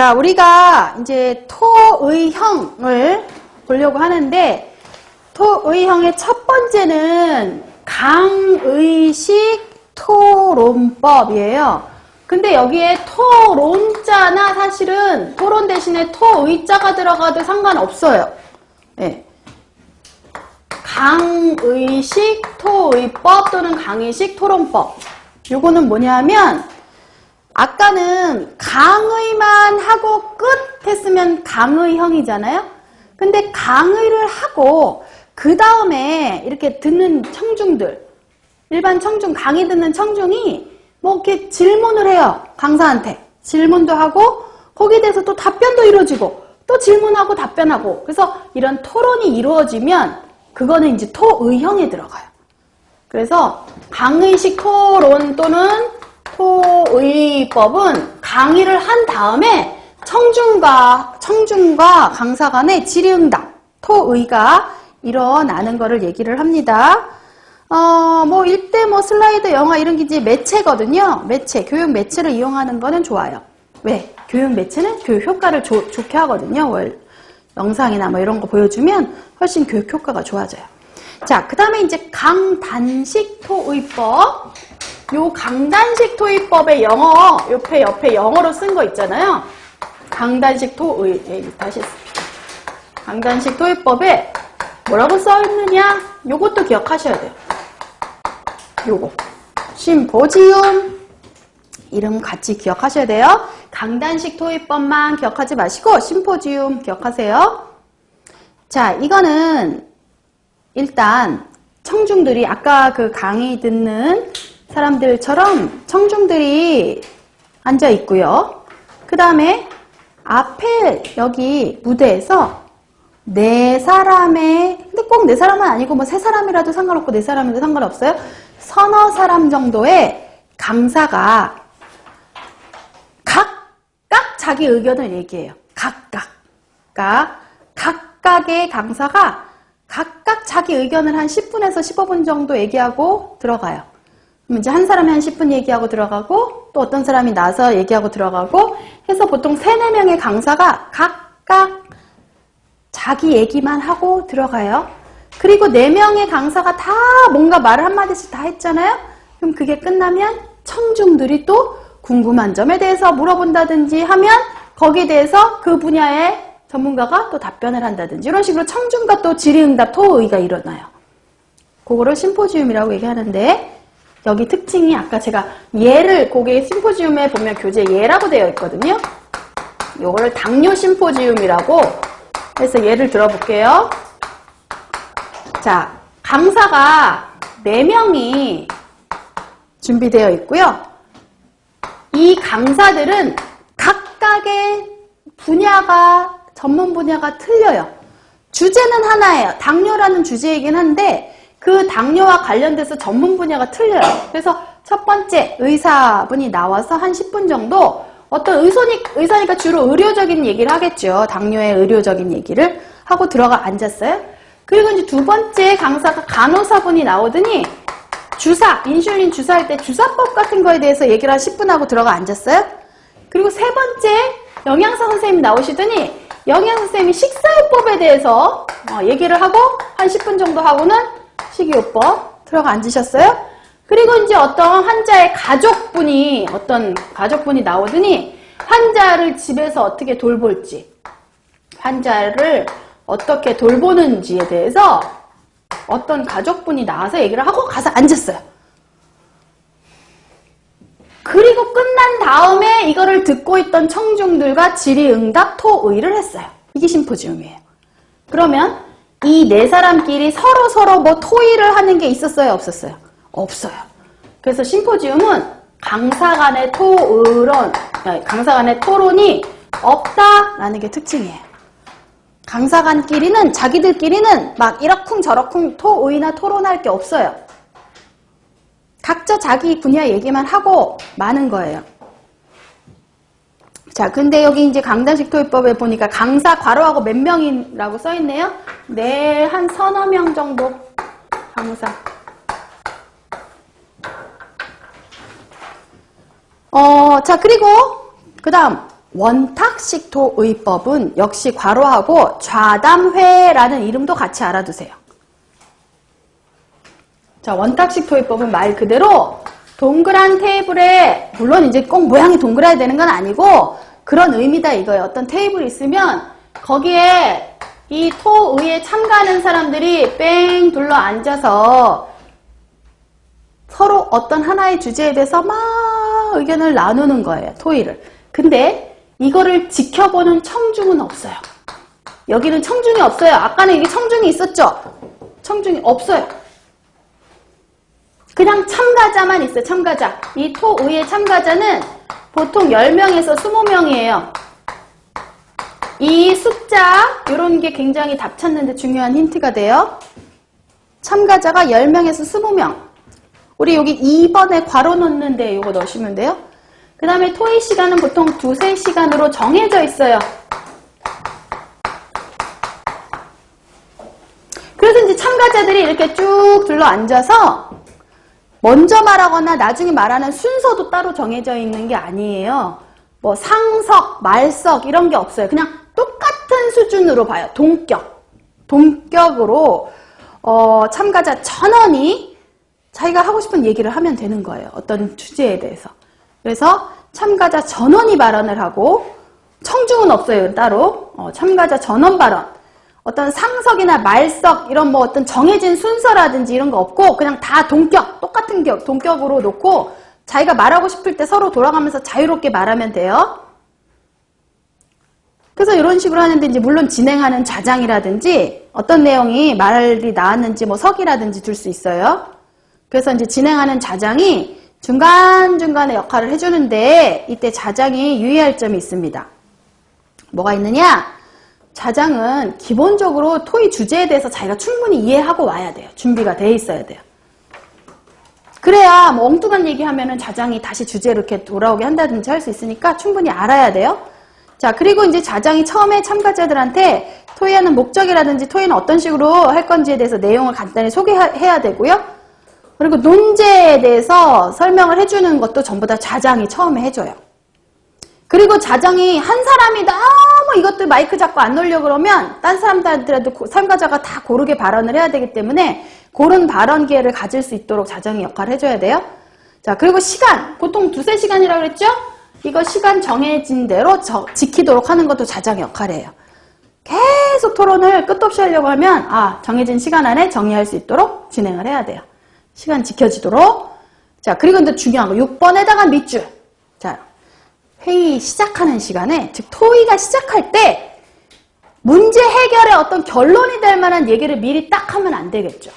자, 우리가 이제 토의형을 보려고 하는데, 토의형의 첫 번째는 강의식 토론법이에요. 근데 여기에 토론자나 사실은 토론 대신에 토의자가 들어가도 상관없어요. 네. 강의식 토의법 또는 강의식 토론법. 요거는 뭐냐면 아까는 강의만 하고 끝 했으면 강의형이잖아요. 근데 강의를 하고 그 다음에 이렇게 듣는 청중들, 일반 청중, 강의 듣는 청중이 뭐 이렇게 질문을 해요. 강사한테. 질문도 하고 거기에 대해서 또 답변도 이루어지고 또 질문하고 답변하고, 그래서 이런 토론이 이루어지면 그거는 이제 토의형에 들어가요. 그래서 강의식 토론 또는 토의법은 강의를 한 다음에 청중과 강사 간의 질의응답, 토의가 일어나는 거를 얘기를 합니다. 뭐 일대 뭐 슬라이드, 영화 이런 게 이제 매체거든요. 매체, 교육 매체를 이용하는 거는 좋아요. 왜? 교육 매체는 교육 효과를 좋게 하거든요. 영상이나 뭐 이런 거 보여주면 훨씬 교육 효과가 좋아져요. 자, 그 다음에 이제 강단식 토의법. 요 강단식 토의법의 영어, 옆에 영어로 쓴 거 있잖아요. 강단식 다시 했습니다. 강단식 토의법에 뭐라고 써있느냐? 요것도 기억하셔야 돼요. 요거. 심포지움. 이름 같이 기억하셔야 돼요. 강단식 토의법만 기억하지 마시고 심포지움 기억하세요. 자, 이거는 일단 청중들이 아까 그 강의 듣는 사람들처럼 청중들이 앉아 있고요. 그 다음에 앞에 여기 무대에서 네 사람의, 근데 꼭 네 사람은 아니고 뭐 세 사람이라도 상관없고 네 사람이라도 상관없어요. 서너 사람 정도의 강사가 각각 자기 의견을 얘기해요. 각각. 그러니까 각각의 강사가 각각 자기 의견을 한 10분에서 15분 정도 얘기하고 들어가요. 그럼 이제 한 사람이 한 10분 얘기하고 들어가고 또 어떤 사람이 나서 얘기하고 들어가고 해서 보통 3, 4명의 강사가 각각 자기 얘기만 하고 들어가요. 그리고 4명의 강사가 다 뭔가 말을 한마디씩 다 했잖아요. 그럼 그게 끝나면 청중들이 또 궁금한 점에 대해서 물어본다든지 하면 거기에 대해서 그 분야의 전문가가 또 답변을 한다든지 이런 식으로 청중과 또 질의응답, 토의가 일어나요. 그거를 심포지움이라고 얘기하는데 여기 특징이 아까 제가 예를 거기 심포지움에 보면 교재 예라고 되어 있거든요. 요거를 당뇨 심포지움이라고 해서 예를 들어볼게요. 자, 강사가 4명이 준비되어 있고요. 이 강사들은 각각의 분야가, 전문 분야가 틀려요. 주제는 하나예요. 당뇨라는 주제이긴 한데 그 당뇨와 관련돼서 전문 분야가 틀려요. 그래서 첫 번째 의사분이 나와서 한 10분 정도 어떤 의사니까 주로 의료적인 얘기를 하겠죠. 당뇨의 의료적인 얘기를 하고 들어가 앉았어요. 그리고 이제 두 번째 강사가 간호사분이 나오더니 인슐린 주사할 때 주사법 같은 거에 대해서 얘기를 한 10분 하고 들어가 앉았어요. 그리고 세 번째 영양사 선생님이 나오시더니 영양사 선생님이 식사요법에 대해서 얘기를 하고 한 10분 정도 하고는 식이요법 들어가 앉으셨어요. 그리고 이제 어떤 가족분이 나오더니 환자를 집에서 어떻게 돌볼지, 환자를 어떻게 돌보는지에 대해서 어떤 가족분이 나와서 얘기를 하고 가서 앉았어요. 그리고 끝난 다음에 이거를 듣고 있던 청중들과 질의응답, 토의를 했어요. 이게 심포지움이에요. 그러면 이 네 사람끼리 서로 뭐 토의를 하는 게 있었어요? 없었어요? 없어요. 그래서 심포지움은 강사 간의 토론이 없다라는 게 특징이에요. 강사 간끼리는 자기들끼리는 막 이러쿵 저러쿵 토의나 토론할 게 없어요. 각자 자기 분야 얘기만 하고 마는 거예요. 자, 근데 여기 이제 강단식 토의법에 보니까 강사 괄호하고 몇 명이라고 써있네요. 네, 한 서너 명 정도 강사. 자, 그리고 그 다음 원탁식 토의법은 역시 괄호하고 좌담회라는 이름도 같이 알아두세요. 자, 원탁식 토의법은 말 그대로 동그란 테이블에, 물론 이제 꼭 모양이 동그라야 되는 건 아니고 그런 의미다 이거예요. 어떤 테이블이 있으면 거기에 이 토의에 참가하는 사람들이 뺑 둘러 앉아서 서로 어떤 하나의 주제에 대해서 막 의견을 나누는 거예요. 토의를. 근데 이거를 지켜보는 청중은 없어요. 여기는 청중이 없어요. 아까는 이게 청중이 있었죠? 청중이 없어요. 그냥 참가자만 있어요. 참가자. 이 토의의 참가자는 보통 10명에서 20명이에요. 이 숫자, 이런 게 굉장히 답 찾는데 중요한 힌트가 돼요. 참가자가 10명에서 20명. 우리 여기 2번에 괄호 넣는데 이거 넣으시면 돼요. 그 다음에 토의 시간은 보통 2~3시간으로 정해져 있어요. 그래서 이제 참가자들이 이렇게 쭉 둘러 앉아서 먼저 말하거나 나중에 말하는 순서도 따로 정해져 있는 게 아니에요. 뭐 상석, 말석 이런 게 없어요. 그냥 똑같은 수준으로 봐요. 동격으로 참가자 전원이 자기가 하고 싶은 얘기를 하면 되는 거예요. 어떤 주제에 대해서. 그래서 참가자 전원이 발언을 하고 청중은 없어요. 따로. 참가자 전원 발언. 어떤 상석이나 말석 이런 뭐 어떤 정해진 순서라든지 이런 거 없고 그냥 다 똑같은 동격으로 놓고 자기가 말하고 싶을 때 서로 돌아가면서 자유롭게 말하면 돼요. 그래서 이런 식으로 하는데 이제 물론 진행하는 좌장이라든지 어떤 내용이 말이 나왔는지 뭐 석이라든지 둘 수 있어요. 그래서 이제 진행하는 좌장이 중간중간에 역할을 해주는데 이때 좌장이 유의할 점이 있습니다. 뭐가 있느냐? 좌장은 기본적으로 토의 주제에 대해서 자기가 충분히 이해하고 와야 돼요. 준비가 돼 있어야 돼요. 그래야 뭐 엉뚱한 얘기하면은 좌장이 다시 주제로 이렇게 돌아오게 한다든지 할 수 있으니까 충분히 알아야 돼요. 자, 그리고 이제 좌장이 처음에 참가자들한테 토의하는 목적이라든지 토의는 어떤 식으로 할 건지에 대해서 내용을 간단히 소개해야 되고요. 그리고 논제에 대해서 설명을 해주는 것도 전부 다 좌장이 처음에 해줘요. 그리고 좌장이 한 사람이 너무 이것들 마이크 잡고 안 놀려고 그러면 딴 사람들한테라도 참가자가 다 고르게 발언을 해야 되기 때문에 고른 발언 기회를 가질 수 있도록 좌장이 역할을 해줘야 돼요. 자, 그리고 시간. 보통 2~3시간이라고 그랬죠? 이거 시간 정해진 대로 지키도록 하는 것도 좌장의 역할이에요. 계속 토론을 끝도 없이 하려고 하면 정해진 시간 안에 정리할 수 있도록 진행을 해야 돼요. 시간 지켜지도록. 자, 그리고 이제 중요한 거 6번에다가 밑줄. 자, 회의 시작하는 시간에, 즉 토의가 시작할 때 문제 해결의 어떤 결론이 될 만한 얘기를 미리 딱 하면 안 되겠죠.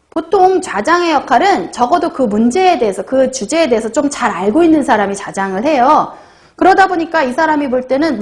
보통 좌장의 역할은 적어도 그 문제에 대해서, 그 주제에 대해서 좀 잘 알고 있는 사람이 좌장을 해요. 그러다 보니까 이 사람이 볼 때는